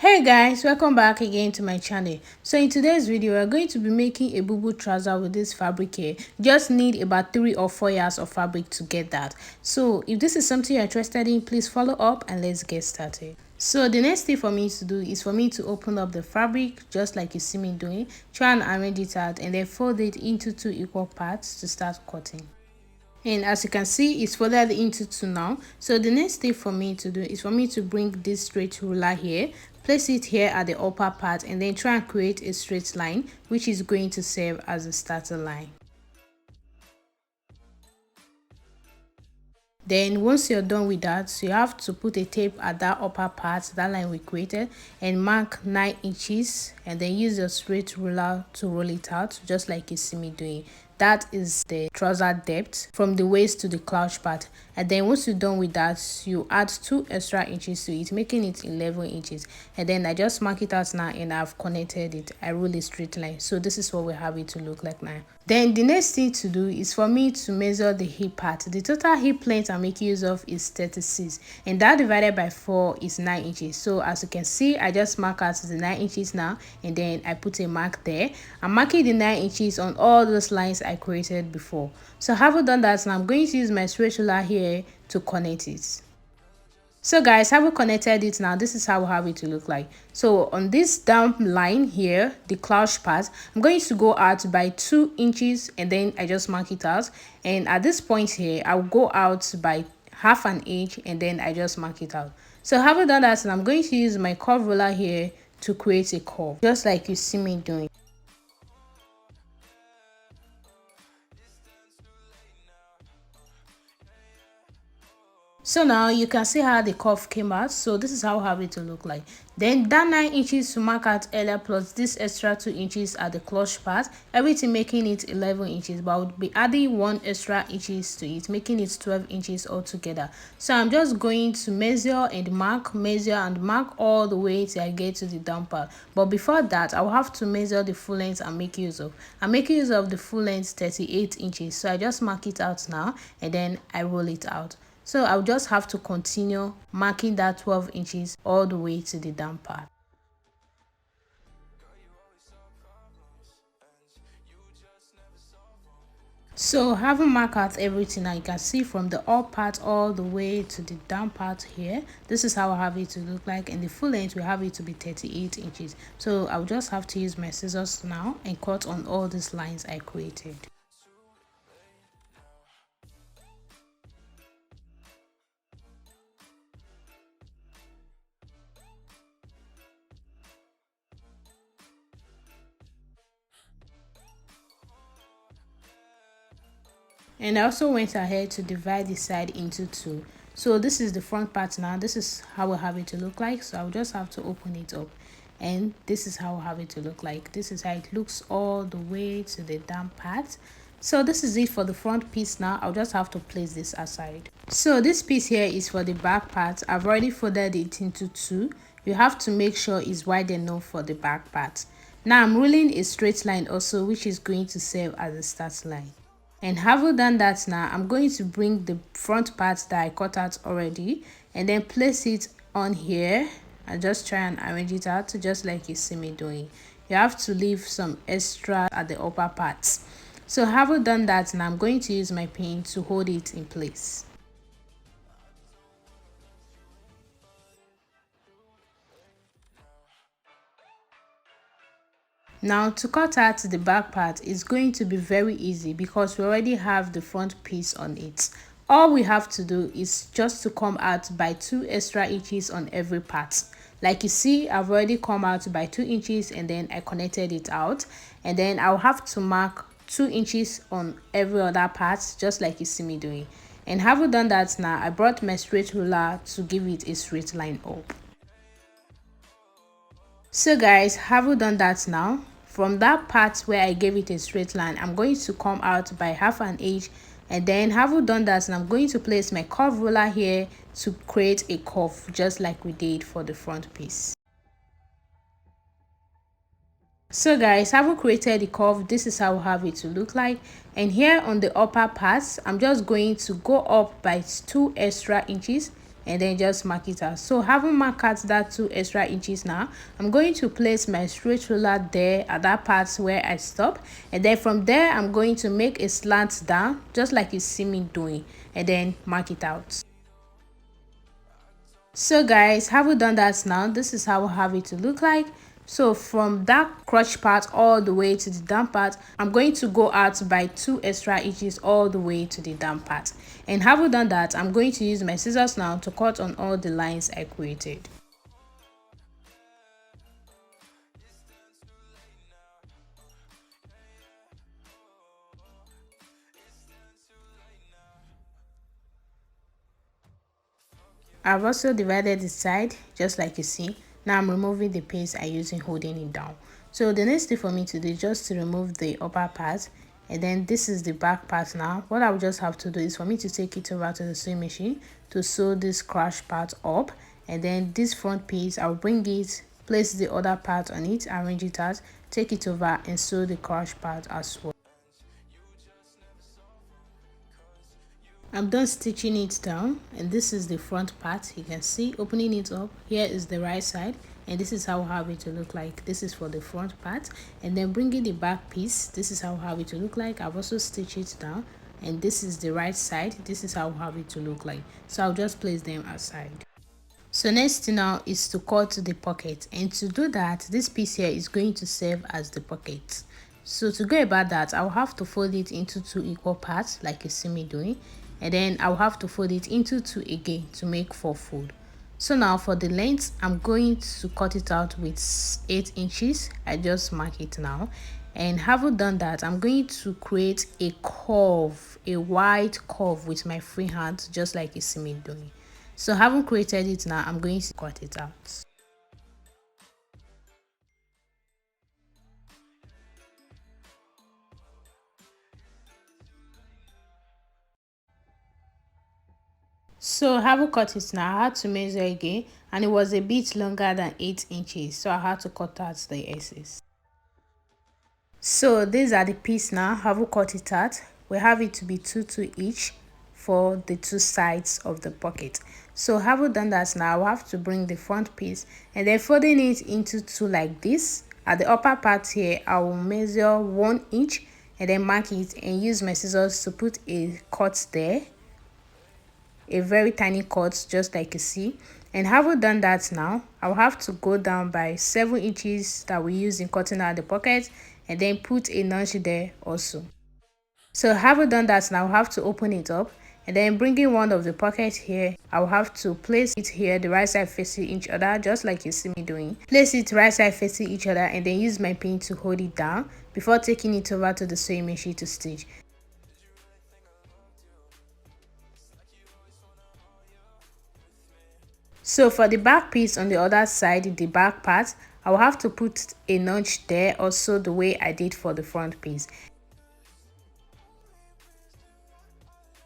Hey guys, welcome back again to my channel. So in today's video we're going to be making a boo-boo trouser with this fabric here. Just need about 3 or 4 yards of fabric to get that. So if this is something you're interested in, please follow up and let's get started. So the next thing for me to do is for me to open up the fabric just like you see me doing, try and arrange it out and then fold it into 2 equal parts to start cutting. And as you can see, it's folded into 2 now. So the next thing for me to do is for me to bring this straight ruler here, place it here at the upper part and then try and create a straight line which is going to serve as a starter line. Then once you're done with that, so you have to put a tape at that upper part, that line we created, and mark 9 inches and then use your straight ruler to roll it out just like you see me doing. That is the trouser depth from the waist to the clutch part. And then once you're done with that, you add 2 extra inches to it, making it 11 inches. And then I just mark it out now and I've connected it. I roll a straight line. So this is what we have it to look like now. Then the next thing to do is for me to measure the hip part. The total hip length I'm making use of is 36 and that divided by 4 is 9 inches. So as you can see, I just mark out the 9 inches now and then I put a mark there. I'm marking the 9 inches on all those lines I created before. So having done that, now I'm going to use my straight ruler here to connect it. So guys, having connected it now, this is how we have it to look like. So on this down line here, the clutch part, I'm going to go out by 2 inches and then I just mark it out. And at this point here, I'll go out by half an inch and then I just mark it out. So having done that, I'm going to use my curve ruler here to create a curve, just like you see me doing. So now you can see how the curve came out. So this is how I have it to look like. Then that 9 inches to mark out earlier plus this extra 2 inches at the clutch part, everything making it 11 inches, but I would be adding 1 extra inches to it, making it 12 inches altogether. So I'm just going to measure and mark all the way till I get to the down part. But before that, I will have to measure the full length and make use of. I'm making use of the full length 38 inches. So I just mark it out now and then I roll it out. So I'll just have to continue marking that 12 inches all the way to the down part. So having marked out everything now, you can see from the up part all the way to the down part here, this is how I have it to look like, and the full length we have it to be 38 inches. So I'll just have to use my scissors now and cut on all these lines I created. And I also went ahead to divide the side into 2. So this is the front part now. This is how I have it to look like. So I'll just have to open it up. And this is how I have it to look like. This is how it looks all the way to the down part. So this is it for the front piece now. I'll just have to place this aside. So this piece here is for the back part. I've already folded it into 2. You have to make sure it's wide enough for the back part. Now I'm rolling a straight line also, which is going to serve as a start line. And having done that now, I'm going to bring the front part that I cut out already and then place it on here and just try and arrange it out just like you see me doing. You have to leave some extra at the upper parts. So having done that now, I'm going to use my pin to hold it in place. Now to cut out the back part is going to be very easy because we already have the front piece on it. All we have to do is just to come out by 2 extra inches on every part. Like you see, I've already come out by 2 inches and then I connected it out. And then I'll have to mark 2 inches on every other part just like you see me doing. And having done that now, I brought my straight ruler to give it a straight line up. So guys, having done that now, from that part where I gave it a straight line, I'm going to come out by half an inch, and then having done that, and I'm going to place my curve ruler here to create a curve just like we did for the front piece. So guys, having created the curve, this is how I have it to look like. And here on the upper part, I'm just going to go up by 2 extra inches and then just mark it out. So having marked out that 2 extra inches now, I'm going to place my straight ruler there at that part where I stop, and then from there I'm going to make a slant down just like you see me doing, and then mark it out. So guys, have we done that now? This is how I have it to look like. So from that crotch part all the way to the down part, I'm going to go out by 2 extra inches all the way to the down part. And have we done that, I'm going to use my scissors now to cut on all the lines I created. I've also divided the side just like you see. Now I'm removing the piece I using holding it down. So the next thing for me to do is just to remove the upper part, and then this is the back part. Now what I will just have to do is for me to take it over to the sewing machine to sew this crotch part up, and then this front piece I'll bring it, place the other part on it, arrange it out, take it over and sew the crotch part as well. I'm done stitching it down, and this is the front part. You can see opening it up, here is the right side, and this is how I have it to look like. This is for the front part, and then bringing the back piece, this is how I have it to look like. I've also stitched it down, and this is the right side. This is how I have it to look like. So I'll just place them aside. So next thing now is to cut the pocket, and to do that this piece here is going to serve as the pocket. So to go about that, I'll have to fold it into 2 equal parts like you see me doing, and then I'll have to fold it into 2 again to make 4 fold. So now for the length, I'm going to cut it out with 8 inches. I just mark it now, and having done that, I'm going to create a curve, a wide curve with my free hand just like you see me doing. So having created it now, I'm going to cut it out. So having cut it now, I had to measure again, and it was a bit longer than 8 inches, so I had to cut out the excess. So these are the piece now. Having cut it out, we have it to be 2 each for the 2 sides of the pocket. So having done that now, I have to bring the front piece and then folding it into 2 like this. At the upper part here, I will measure 1 inch and then mark it and use my scissors to put a cut there, a very tiny cut just like you see. And having done that now, I'll have to go down by 7 inches that we use in cutting out the pocket, and then put a notch there also. So having done that now, I'll have to open it up, and then bringing one of the pockets here, I'll have to place it here, the right side facing each other just like you see me doing. Place it right side facing each other, and then use my pin to hold it down before taking it over to the sewing machine to stitch. So for the back piece on the other side, the back part, I will have to put a notch there also the way I did for the front piece.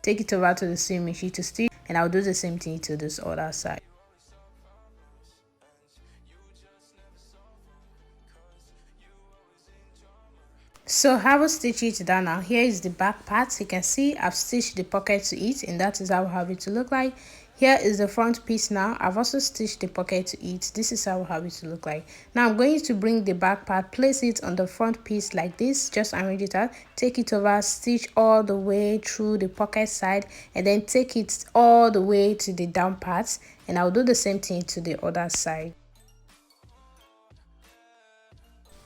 Take it over to the sewing machine to stitch, and I'll do the same thing to this other side. So I will stitch it down now. Here is the back part. You can see I've stitched the pocket to it, and that is how I have it to look like. Here is the front piece now. I've also stitched the pocket to it. This is how I have it to look like. Now I'm going to bring the back part, place it on the front piece like this, just arrange it out, take it over, stitch all the way through the pocket side, and then take it all the way to the down parts, and I'll do the same thing to the other side.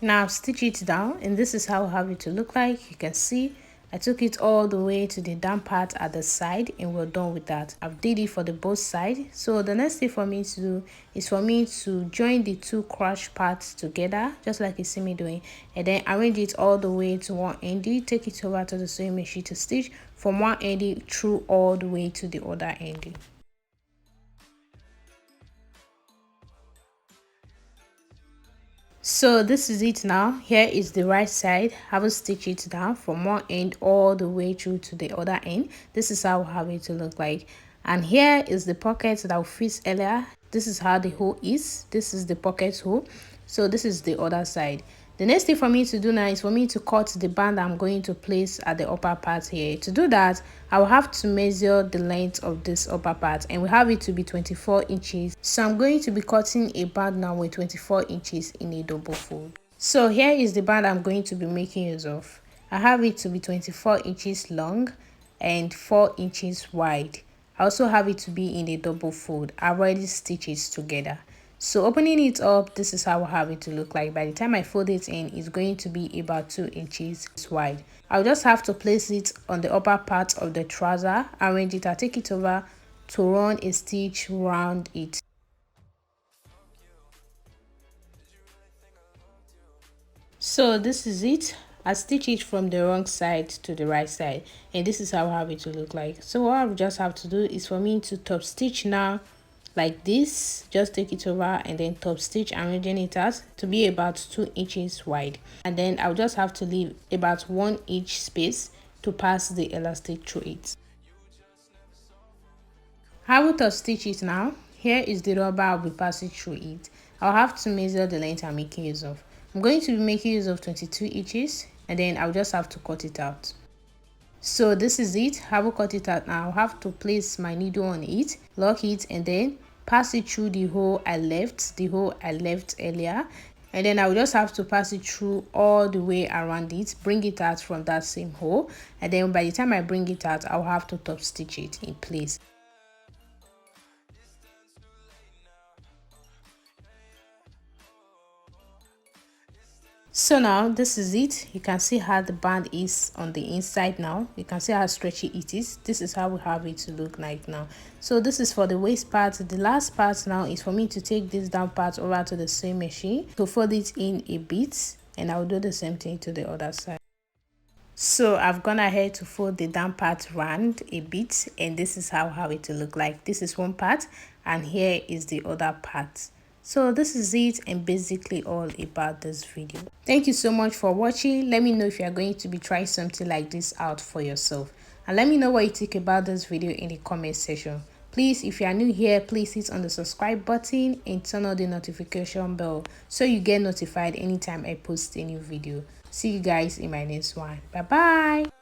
Now stitch it down, and this is how I have it to look like. You can see I took it all the way to the down part at the side, and we're done with that. I've did it for the both sides. So the next thing for me to do is for me to join the 2 crotch parts together just like you see me doing, and then arrange it all the way to one end. Take it over to the sewing machine to stitch from one end through all the way to the other end. So this is it now. Here is the right side. I will stitch it down from one end all the way through to the other end. This is how I have it to look like. And here is the pocket that will fit earlier. This is how the hole is. This is the pocket hole. So this is the other side. The next thing for me to do now is for me to cut the band I'm going to place at the upper part here. To do that, I will have to measure the length of this upper part, and we have it to be 24 inches. So I'm going to be cutting a band now with 24 inches in a double fold. So here is the band I'm going to be making use of. I have it to be 24 inches long and 4 inches wide. I also have it to be in a double fold. I've already stitched it together. So opening it up, this is how I have it to look like. By the time I fold it in, it's going to be about 2 inches wide. I'll just have to place it on the upper part of the trouser, arrange it, I'll take it over to run a stitch around it. So this is it. I stitch it from the wrong side to the right side, and this is how I have it to look like. So what I just have to do is for me to top stitch now like this. Just take it over and then top stitch, arranging it out to be about 2 inches wide, and then I'll just have to leave about 1 inch space to pass the elastic through it. I will top stitch it now. Here is the rubber I'll be passing through it. I'll have to measure the length I'm making use of. I'm going to be making use of 22 inches, and then I'll just have to cut it out. So this is it. I will cut it out now. I'll have to place my needle on it, lock it, and then pass it through the hole I left earlier, and then I will just have to pass it through all the way around it, bring it out from that same hole, and then by the time I bring it out, I'll have to top stitch it in place. So now this is it. You can see how the band is on the inside now. You can see how stretchy it is. This is how we have it to look like now. So this is for the waist part. The last part now is for me to take this down part over to the sewing machine to fold it in a bit, and I'll do the same thing to the other side. So I've gone ahead to fold the down part round a bit, and this is how I have it to look like. This is one part, and here is the other part. So this is it, and basically all about this video. Thank you so much for watching. Let me know if you are going to be trying something like this out for yourself, and let me know what you think about this video in the comment section. Please, if you are new here, please hit on the subscribe button and turn on the notification bell so you get notified anytime I post a new video. See you guys in my next one. Bye bye.